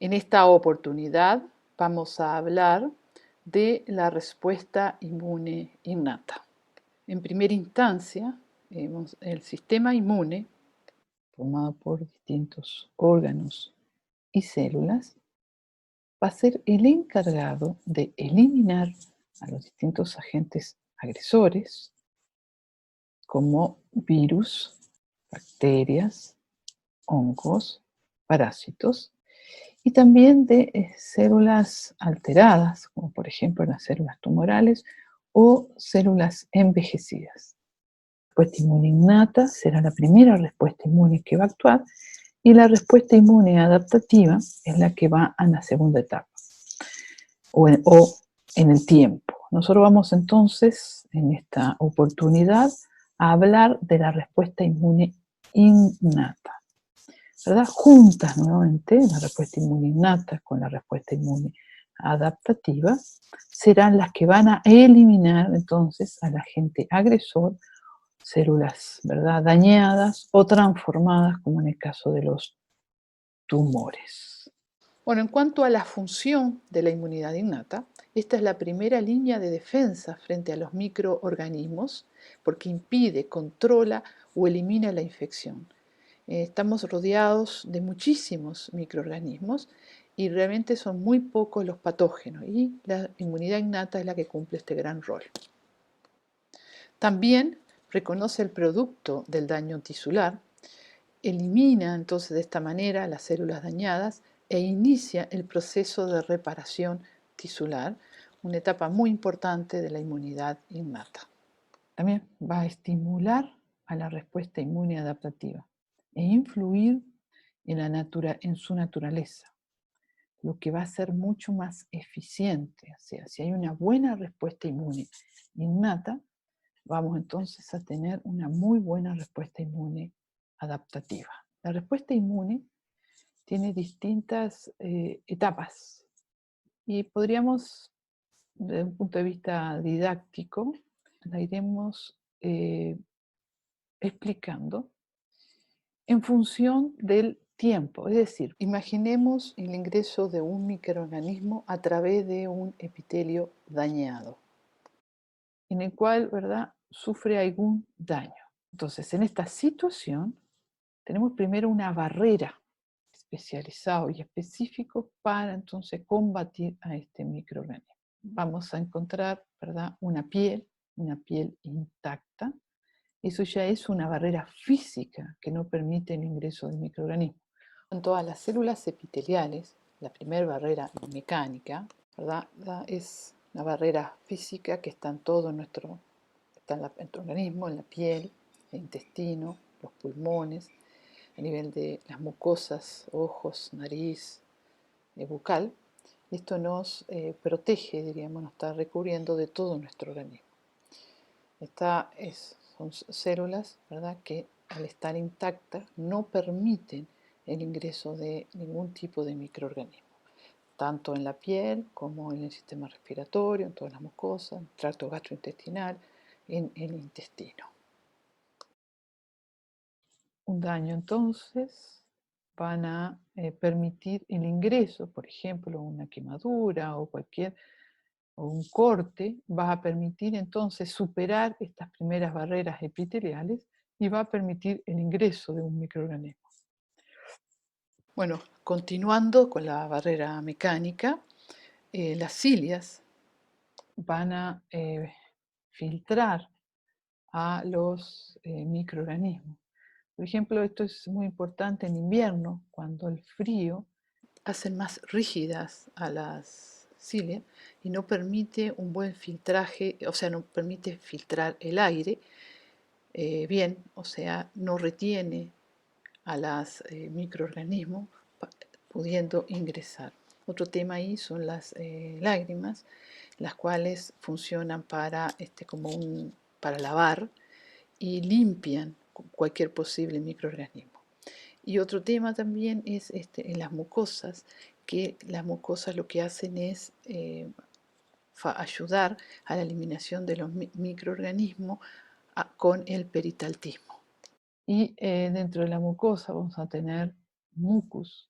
En esta oportunidad vamos a hablar de la respuesta inmune innata. En primera instancia, el sistema inmune, formado por distintos órganos y células, va a ser el encargado de eliminar a los distintos agentes agresores, como virus, bacterias, hongos, parásitos, y también de células alteradas, como por ejemplo las células tumorales o células envejecidas. La respuesta inmune innata será la primera respuesta inmune que va a actuar, y la respuesta inmune adaptativa es la que va a la segunda etapa o en el tiempo. Nosotros vamos entonces en esta oportunidad a hablar de la respuesta inmune innata, ¿verdad? Juntas nuevamente, la respuesta inmune innata con la respuesta inmune adaptativa serán las que van a eliminar entonces al agente agresor, células, ¿verdad?, dañadas o transformadas, como en el caso de los tumores. Bueno, en cuanto a la función de la inmunidad innata, esta es la primera línea de defensa frente a los microorganismos porque impide, controla o elimina la infección. Estamos rodeados de muchísimos microorganismos y realmente son muy pocos los patógenos, y la inmunidad innata es la que cumple este gran rol. También reconoce el producto del daño tisular, elimina entonces de esta manera las células dañadas e inicia el proceso de reparación tisular, una etapa muy importante de la inmunidad innata. También va a estimular a la respuesta inmune adaptativa e influir en su naturaleza, lo que va a ser mucho más eficiente. O sea, si hay una buena respuesta inmune innata, vamos entonces a tener una muy buena respuesta inmune adaptativa. La respuesta inmune tiene distintas etapas y podríamos, desde un punto de vista didáctico, la iremos explicando en función del tiempo. Es decir, imaginemos el ingreso de un microorganismo a través de un epitelio dañado, en el cual, ¿verdad?, sufre algún daño. Entonces, en esta situación, tenemos primero una barrera especializada y específico para entonces combatir a este microorganismo. Vamos a encontrar, ¿verdad?, una piel intacta. Eso ya es una barrera física que no permite el ingreso del microorganismo. En todas las células epiteliales, la primera barrera mecánica, ¿verdad?, es una barrera física que está en todo nuestro organismo, en la piel, el intestino, los pulmones, a nivel de las mucosas, ojos, nariz, bucal. Esto nos protege, diríamos, nos está recubriendo de todo nuestro organismo. Son células, ¿verdad?, que al estar intactas no permiten el ingreso de ningún tipo de microorganismo, tanto en la piel como en el sistema respiratorio, en todas las mucosas, en el tracto gastrointestinal, en el intestino. Un daño entonces van a permitir el ingreso, por ejemplo, una quemadura o un corte, va a permitir entonces superar estas primeras barreras epiteliales y va a permitir el ingreso de un microorganismo. Bueno, continuando con la barrera mecánica, las cilias van a filtrar a los microorganismos. Por ejemplo, esto es muy importante en invierno, cuando el frío hace más rígidas a las cilias y no permite un buen filtraje, o sea, no permite filtrar el aire bien, o sea, no retiene a los microorganismos pudiendo ingresar. Otro tema ahí son las lágrimas, las cuales funcionan para lavar y limpian cualquier posible microorganismo. Y otro tema también es en las mucosas, que las mucosas lo que hacen es ayudar a la eliminación de los microorganismos con el peritaltismo. Y dentro de la mucosa vamos a tener mucus,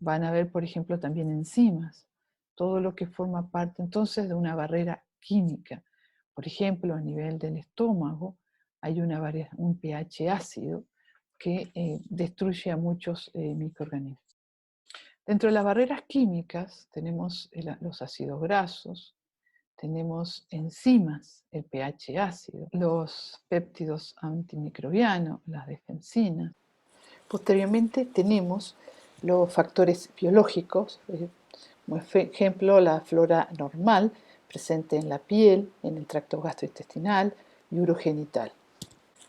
van a haber, por ejemplo, también enzimas, todo lo que forma parte entonces de una barrera química. Por ejemplo, a nivel del estómago hay un pH ácido que destruye a muchos microorganismos. Dentro de las barreras químicas tenemos los ácidos grasos, tenemos enzimas, el pH ácido, los péptidos antimicrobianos, las defensinas. Posteriormente tenemos los factores biológicos, como ejemplo la flora normal presente en la piel, en el tracto gastrointestinal y urogenital,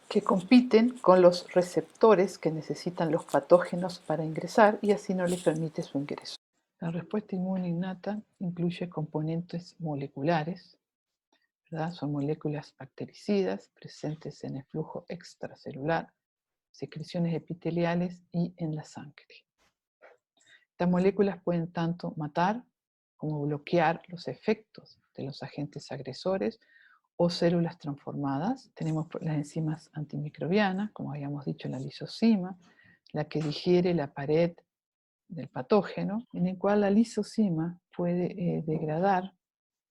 que compiten con los receptores que necesitan los patógenos para ingresar y así no les permite su ingreso. La respuesta inmune innata incluye componentes moleculares, ¿verdad? Son moléculas bactericidas presentes en el flujo extracelular, secreciones epiteliales y en la sangre. Estas moléculas pueden tanto matar como bloquear los efectos de los agentes agresores o células transformadas. Tenemos las enzimas antimicrobianas, como habíamos dicho, la lisozima, la que digiere la pared del patógeno, en el cual la lisozima puede degradar,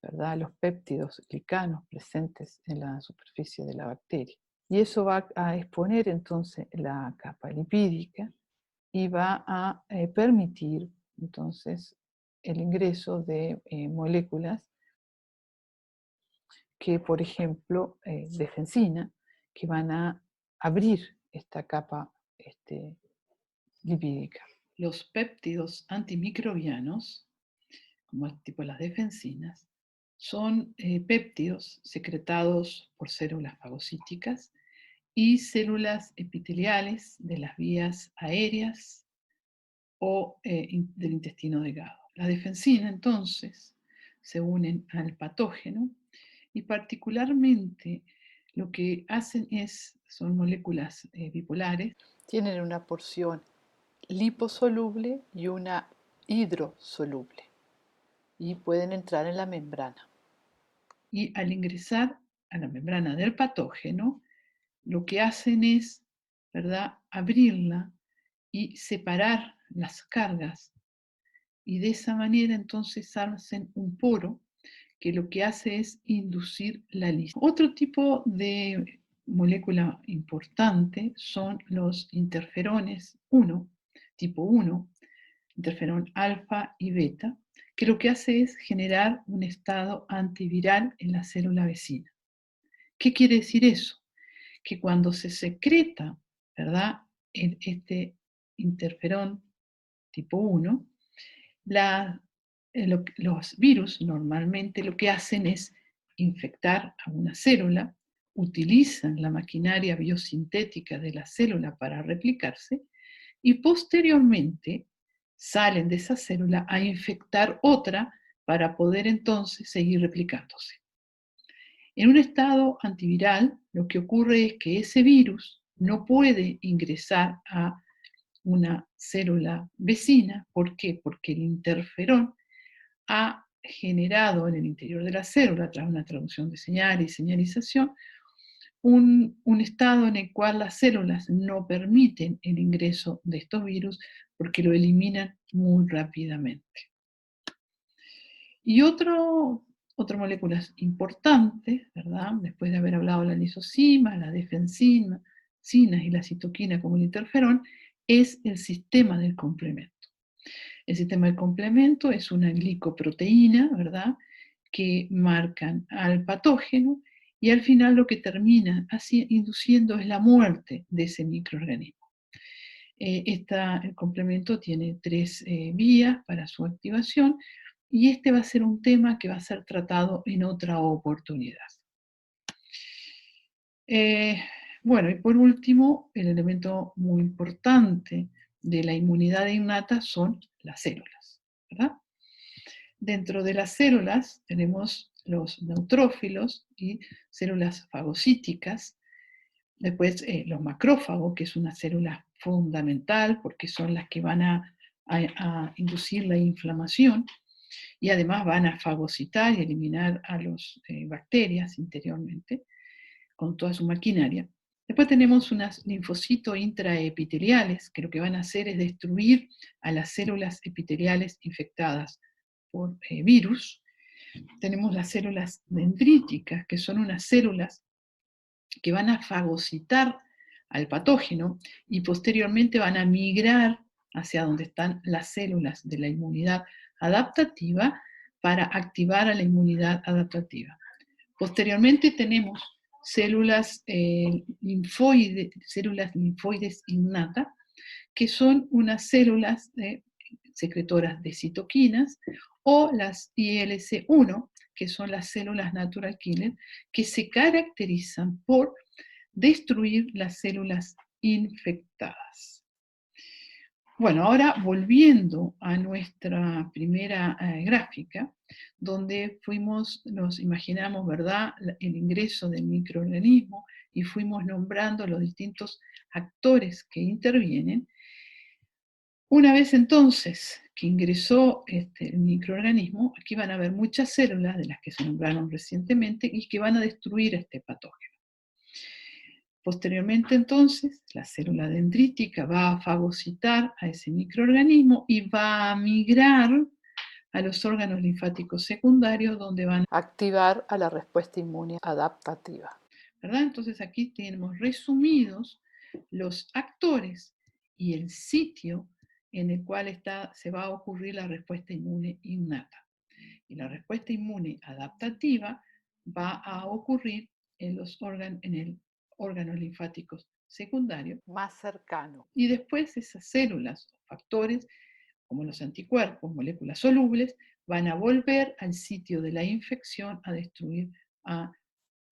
¿verdad?, los péptidos glicanos presentes en la superficie de la bacteria. Y eso va a exponer entonces la capa lipídica y va a permitir entonces el ingreso de moléculas que, por ejemplo, defensina, que van a abrir esta capa lipídica. Los péptidos antimicrobianos, como el tipo de las defensinas, son péptidos secretados por células fagocíticas y células epiteliales de las vías aéreas o del intestino delgado. La defensina, entonces, se unen al patógeno y particularmente lo que hacen son moléculas bipolares. Tienen una porción liposoluble y una hidrosoluble y pueden entrar en la membrana. Y al ingresar a la membrana del patógeno, lo que hacen es, ¿verdad?, abrirla y separar las cargas. Y de esa manera entonces hacen un poro que lo que hace es inducir la lisis. Otro tipo de molécula importante son los interferones 1, tipo 1, interferón alfa y beta, que lo que hace es generar un estado antiviral en la célula vecina. ¿Qué quiere decir eso? Que cuando se secreta, ¿verdad?, este interferón tipo 1, los virus normalmente lo que hacen es infectar a una célula, utilizan la maquinaria biosintética de la célula para replicarse y posteriormente salen de esa célula a infectar otra para poder entonces seguir replicándose. En un estado antiviral, lo que ocurre es que ese virus no puede ingresar a una célula vecina. ¿Por qué? Porque el interferón ha generado en el interior de la célula, a través de una traducción de señales y señalización, un estado en el cual las células no permiten el ingreso de estos virus porque lo eliminan muy rápidamente. Y otra molécula importante, ¿verdad?, después de haber hablado de la lisozima, la defensinas y la citoquina como el interferón, es el sistema del complemento. El sistema del complemento es una glicoproteína, ¿verdad?, que marcan al patógeno y al final lo que termina induciendo es la muerte de ese microorganismo. El complemento tiene 3 vías para su activación y este va a ser un tema que va a ser tratado en otra oportunidad. Bueno, y por último, el elemento muy importante de la inmunidad innata son las células, ¿verdad? Dentro de las células tenemos los neutrófilos y células fagocíticas. Después los macrófagos, que es una célula fundamental porque son las que van a inducir la inflamación y además van a fagocitar y eliminar a las bacterias interiormente con toda su maquinaria. Después tenemos unos linfocitos intraepiteliales, que lo que van a hacer es destruir a las células epiteliales infectadas por virus. Tenemos las células dendríticas, que son unas células que van a fagocitar al patógeno y posteriormente van a migrar hacia donde están las células de la inmunidad adaptativa para activar a la inmunidad adaptativa. Posteriormente tenemos células linfoides innatas, que son unas células secretoras de citoquinas, o las ILC1, que son las células natural killer, que se caracterizan por destruir las células infectadas. Bueno, ahora volviendo a nuestra primera gráfica, donde nos imaginamos, ¿verdad?, el ingreso del microorganismo y fuimos nombrando los distintos actores que intervienen. Una vez entonces que ingresó el microorganismo, aquí van a haber muchas células de las que se nombraron recientemente y que van a destruir este patógeno. Posteriormente entonces, la célula dendrítica va a fagocitar a ese microorganismo y va a migrar a los órganos linfáticos secundarios, donde van a activar a la respuesta inmune adaptativa, ¿verdad? Entonces aquí tenemos resumidos los actores y el sitio en el cual se va a ocurrir la respuesta inmune innata. Y la respuesta inmune adaptativa va a ocurrir en el órganos linfáticos secundarios más cercano. Y después esas células o factores, como los anticuerpos, moléculas solubles, van a volver al sitio de la infección a destruir a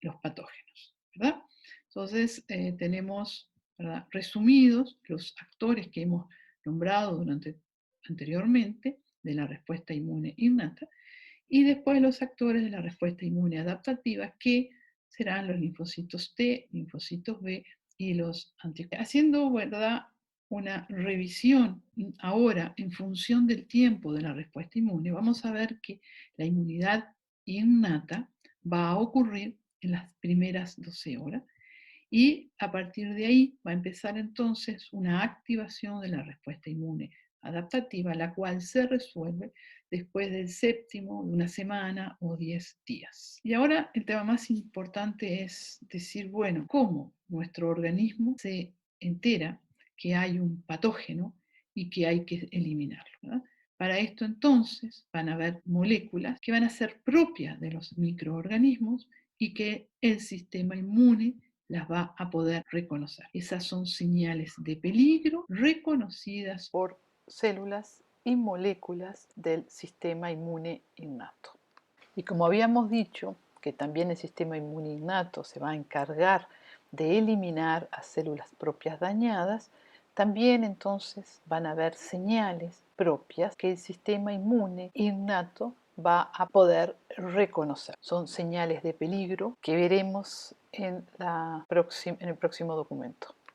los patógenos, ¿verdad? Entonces tenemos, ¿verdad?, resumidos los actores que hemos nombrado anteriormente de la respuesta inmune innata, y después los actores de la respuesta inmune adaptativa, que serán los linfocitos T, linfocitos B y los anticuerpos. Haciendo, ¿verdad?, una revisión ahora en función del tiempo de la respuesta inmune, vamos a ver que la inmunidad innata va a ocurrir en las primeras 12 horas, y a partir de ahí va a empezar entonces una activación de la respuesta inmune adaptativa, la cual se resuelve después del séptimo, de una semana o 10 días. Y ahora el tema más importante es decir, bueno, ¿cómo nuestro organismo se entera que hay un patógeno y que hay que eliminarlo, ¿verdad? Para esto entonces van a haber moléculas que van a ser propias de los microorganismos y que el sistema inmune las va a poder reconocer. Esas son señales de peligro reconocidas por células y moléculas del sistema inmune innato. Y como habíamos dicho, que también el sistema inmune innato se va a encargar de eliminar a células propias dañadas, también entonces van a haber señales propias que el sistema inmune innato va a poder reconocer. Son señales de peligro que veremos en el próximo documento.